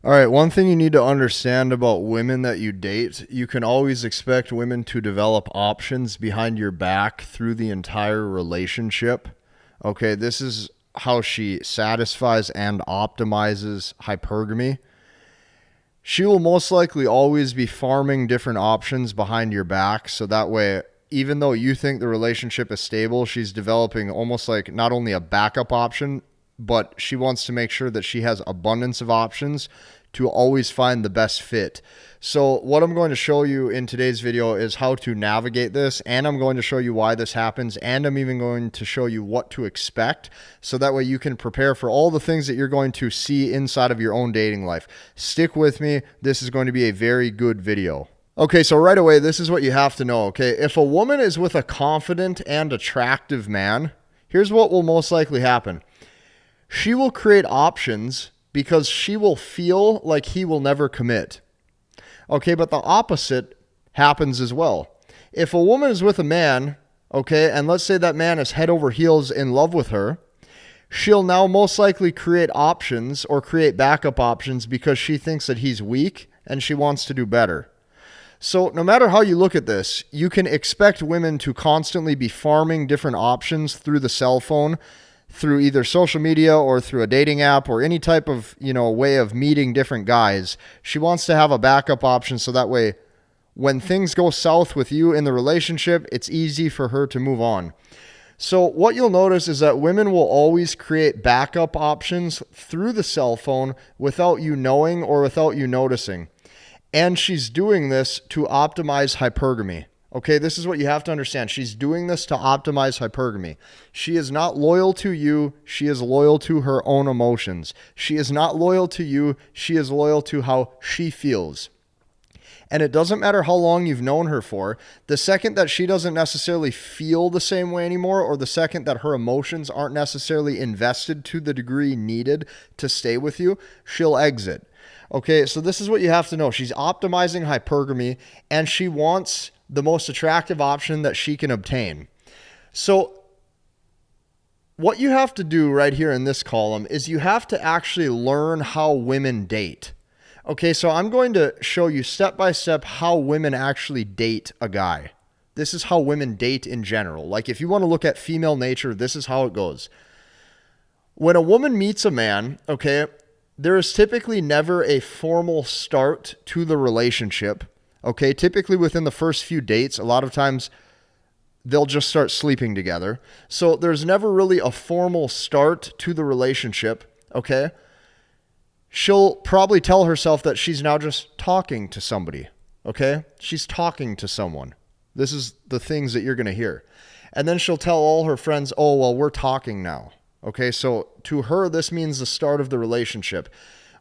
All right, one thing you need to understand about women that you date, you can always expect women to develop options behind your back through the entire relationship. Okay, this is how she satisfies and optimizes hypergamy. She will most likely always be farming different options behind your back. So that way, even though you think the relationship is stable, she's developing almost like not only a backup option, but she wants to make sure that she has abundance of options to always find the best fit. So what I'm going to show you in today's video is how to navigate this, and I'm going to show you why this happens, and I'm even going to show you what to expect, so that way you can prepare for all the things that you're going to see inside of your own dating life. Stick with me. This is going to be a very good video. Okay, so right away, this is what you have to know, okay? If a woman is with a confident and attractive man, here's what will most likely happen. She will create options because she will feel like he will never commit. Okay, but the opposite happens as well. If a woman is with a man, okay, and let's say that man is head over heels in love with her, she'll now most likely create options or create backup options because she thinks that he's weak and she wants to do better. So no matter how you look at this, you can expect women to constantly be farming different options through the cell phone, through either social media or through a dating app or any type of, way of meeting different guys. She wants to have a backup option so that way when things go south with you in the relationship, it's easy for her to move on. So what you'll notice is that women will always create backup options through the cell phone without you knowing or without you noticing. And she's doing this to optimize hypergamy. Okay, this is what you have to understand. She's doing this to optimize hypergamy. She is not loyal to you. She is loyal to her own emotions. She is not loyal to you. She is loyal to how she feels. And it doesn't matter how long you've known her for. The second that she doesn't necessarily feel the same way anymore, or the second that her emotions aren't necessarily invested to the degree needed to stay with you, she'll exit. Okay, so this is what you have to know. She's optimizing hypergamy, and she wants the most attractive option that she can obtain. So what you have to do right here in this column is you have to actually learn how women date. Okay, so I'm going to show you step by step how women actually date a guy. This is how women date in general. Like if you want to look at female nature, this is how it goes. When a woman meets a man, okay, there is typically never a formal start to the relationship. Okay, typically within the first few dates, a lot of times they'll just start sleeping together. So there's never really a formal start to the relationship, okay? She'll probably tell herself that she's now just talking to somebody, okay? She's talking to someone. This is the things that you're going to hear. And then she'll tell all her friends, oh, well, we're talking now. Okay, so to her, this means the start of the relationship.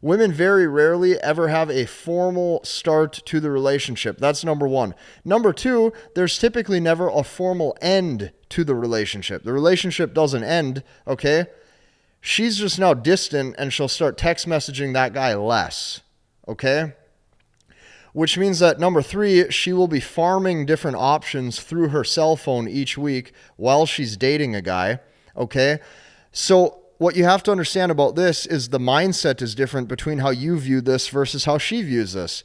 Women very rarely ever have a formal start to the relationship. That's number one. Number two, there's typically never a formal end to the relationship. The relationship doesn't end, okay? She's just now distant and she'll start text messaging that guy less, okay? Which means that number three, she will be farming different options through her cell phone each week while she's dating a guy, okay? So what you have to understand about this is the mindset is different between how you view this versus how she views this.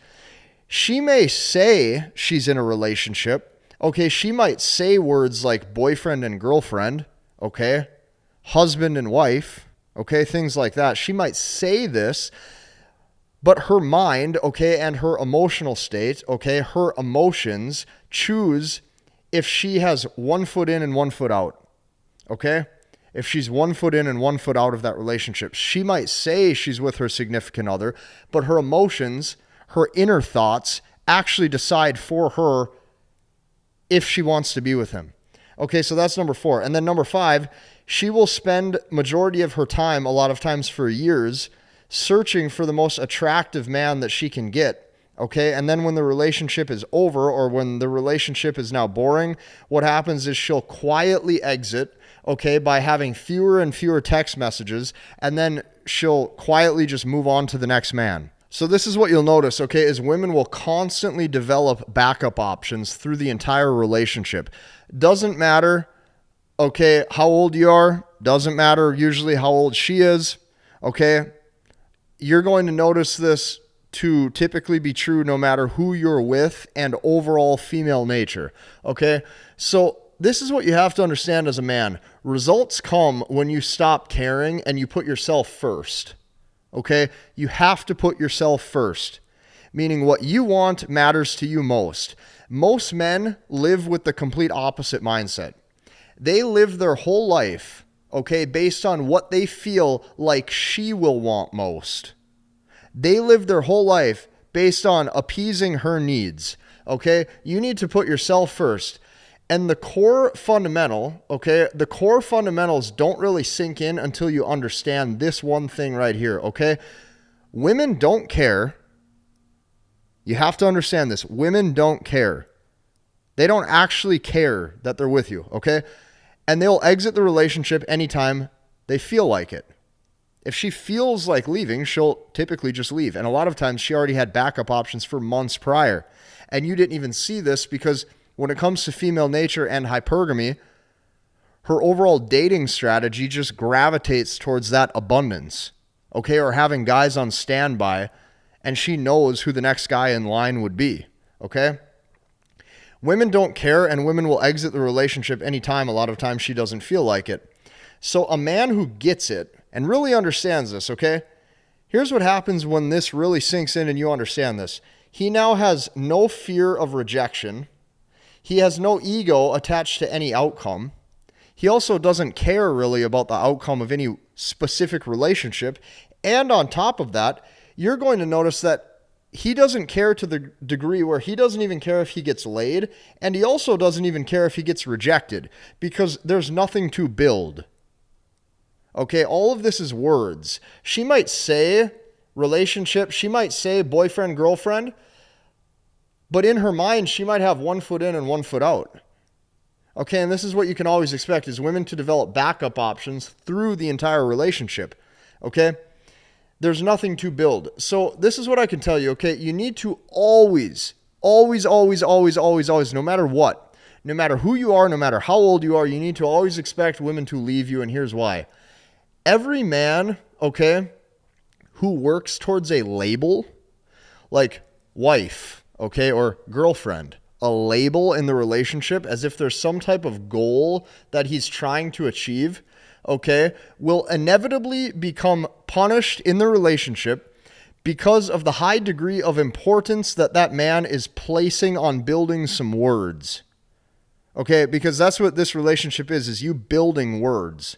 She may say she's in a relationship. Okay, she might say words like boyfriend and girlfriend, okay, husband and wife, okay, things like that. She might say this, but her mind, okay, and her emotional state, okay, her emotions choose if she has 1 foot in and 1 foot out, okay? If she's 1 foot in and 1 foot out of that relationship, she might say she's with her significant other, but her emotions, her inner thoughts actually decide for her if she wants to be with him. Okay, so that's number four. And then number five, she will spend majority of her time, a lot of times for years, searching for the most attractive man that she can get. Okay, and then when the relationship is over or when the relationship is now boring, what happens is she'll quietly exit, okay, by having fewer and fewer text messages, and then she'll quietly just move on to the next man. So this is what you'll notice, okay, is women will constantly develop backup options through the entire relationship. Doesn't matter, okay, how old you are. Doesn't matter usually how old she is, okay. You're going to notice this to typically be true no matter who you're with and overall female nature. Okay? So this is what you have to understand as a man. Results come when you stop caring and you put yourself first. Okay? You have to put yourself first. Meaning what you want matters to you most. Most men live with the complete opposite mindset. They live their whole life, okay, based on what they feel like she will want most. They live their whole life based on appeasing her needs, okay? You need to put yourself first. And the core fundamental, okay, the core fundamentals don't really sink in until you understand this one thing right here, okay? Women don't care. You have to understand this. Women don't care. They don't actually care that they're with you, okay? And they'll exit the relationship anytime they feel like it. If she feels like leaving, she'll typically just leave. And a lot of times she already had backup options for months prior. And you didn't even see this because when it comes to female nature and hypergamy, her overall dating strategy just gravitates towards that abundance, okay? Or having guys on standby, and she knows who the next guy in line would be, okay? Women don't care, and women will exit the relationship anytime. A lot of times she doesn't feel like it. So a man who gets it and really understands this, okay? Here's what happens when this really sinks in and you understand this. He now has no fear of rejection. He has no ego attached to any outcome. He also doesn't care really about the outcome of any specific relationship. And on top of that, you're going to notice that he doesn't care to the degree where he doesn't even care if he gets laid, and he also doesn't even care if he gets rejected, because there's nothing to build. Okay, all of this is words. She might say relationship, she might say boyfriend, girlfriend, but in her mind, she might have 1 foot in and 1 foot out. Okay, and this is what you can always expect, is women to develop backup options through the entire relationship. Okay? There's nothing to build. So this is what I can tell you, okay? You need to always, no matter what, no matter who you are, no matter how old you are, you need to always expect women to leave you, and here's why. Every man, okay, who works towards a label, like wife, okay, or girlfriend, a label in the relationship as if there's some type of goal that he's trying to achieve, okay, will inevitably become punished in the relationship because of the high degree of importance that that man is placing on building some words. Okay, because that's what this relationship is you building words.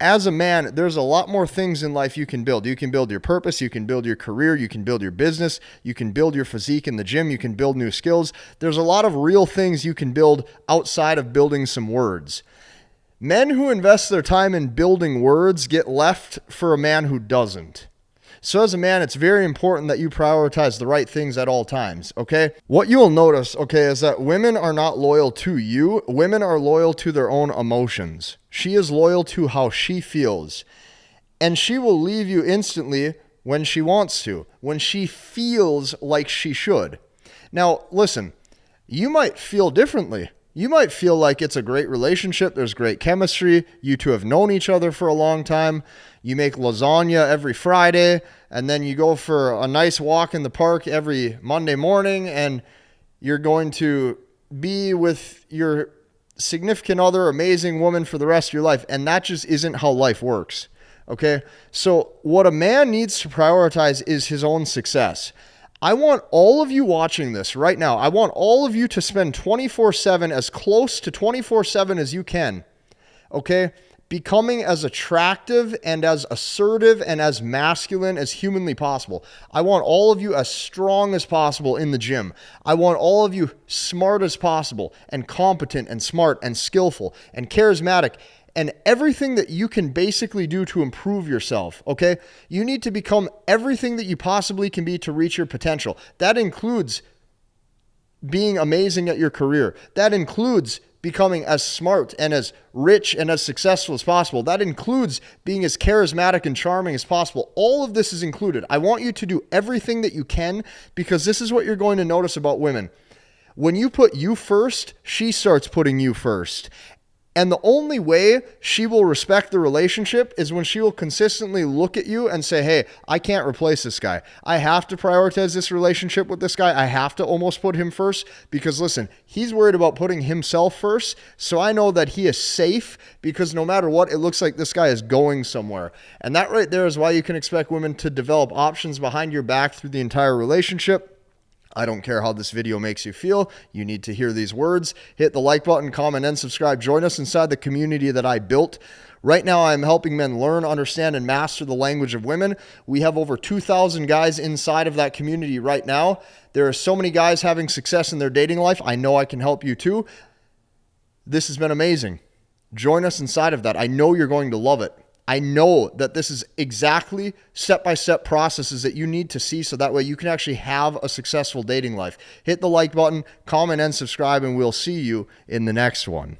As a man, there's a lot more things in life you can build. You can build your purpose, you can build your career, you can build your business, you can build your physique in the gym, you can build new skills. There's a lot of real things you can build outside of building some words. Men who invest their time in building words get left for a man who doesn't. So as a man, it's very important that you prioritize the right things at all times, okay? What you will notice, okay, is that women are not loyal to you. Women are loyal to their own emotions. She is loyal to how she feels. And she will leave you instantly when she wants to, when she feels like she should. Now, listen, you might feel differently. You might feel like it's a great relationship. There's great chemistry. You two have known each other for a long time. You make lasagna every Friday, and then you go for a nice walk in the park every Monday morning, and you're going to be with your significant other, amazing woman for the rest of your life. And that just isn't how life works. Okay? So what a man needs to prioritize is his own success. I want all of you watching this right now. I want all of you to spend 24/7, as close to 24/7 as you can, okay? Becoming as attractive and as assertive and as masculine as humanly possible. I want all of you as strong as possible in the gym. I want all of you smart as possible and competent and smart and skillful and charismatic and everything that you can basically do to improve yourself, okay? You need to become everything that you possibly can be to reach your potential. That includes being amazing at your career. That includes becoming as smart and as rich and as successful as possible. That includes being as charismatic and charming as possible. All of this is included. I want you to do everything that you can, because this is what you're going to notice about women. When you put you first, she starts putting you first. And the only way she will respect the relationship is when she will consistently look at you and say, hey, I can't replace this guy. I have to prioritize this relationship with this guy. I have to almost put him first because listen, he's worried about putting himself first. So I know that he is safe because no matter what, it looks like this guy is going somewhere. And that right there is why you can expect women to develop options behind your back through the entire relationship. I don't care how this video makes you feel. You need to hear these words. Hit the like button, comment, and subscribe. Join us inside the community that I built. Right now, I'm helping men learn, understand, and master the language of women. We have over 2,000 guys inside of that community right now. There are so many guys having success in their dating life. I know I can help you too. This has been amazing. Join us inside of that. I know you're going to love it. I know that this is exactly step-by-step processes that you need to see so that way you can actually have a successful dating life. Hit the like button, comment, and subscribe, and we'll see you in the next one.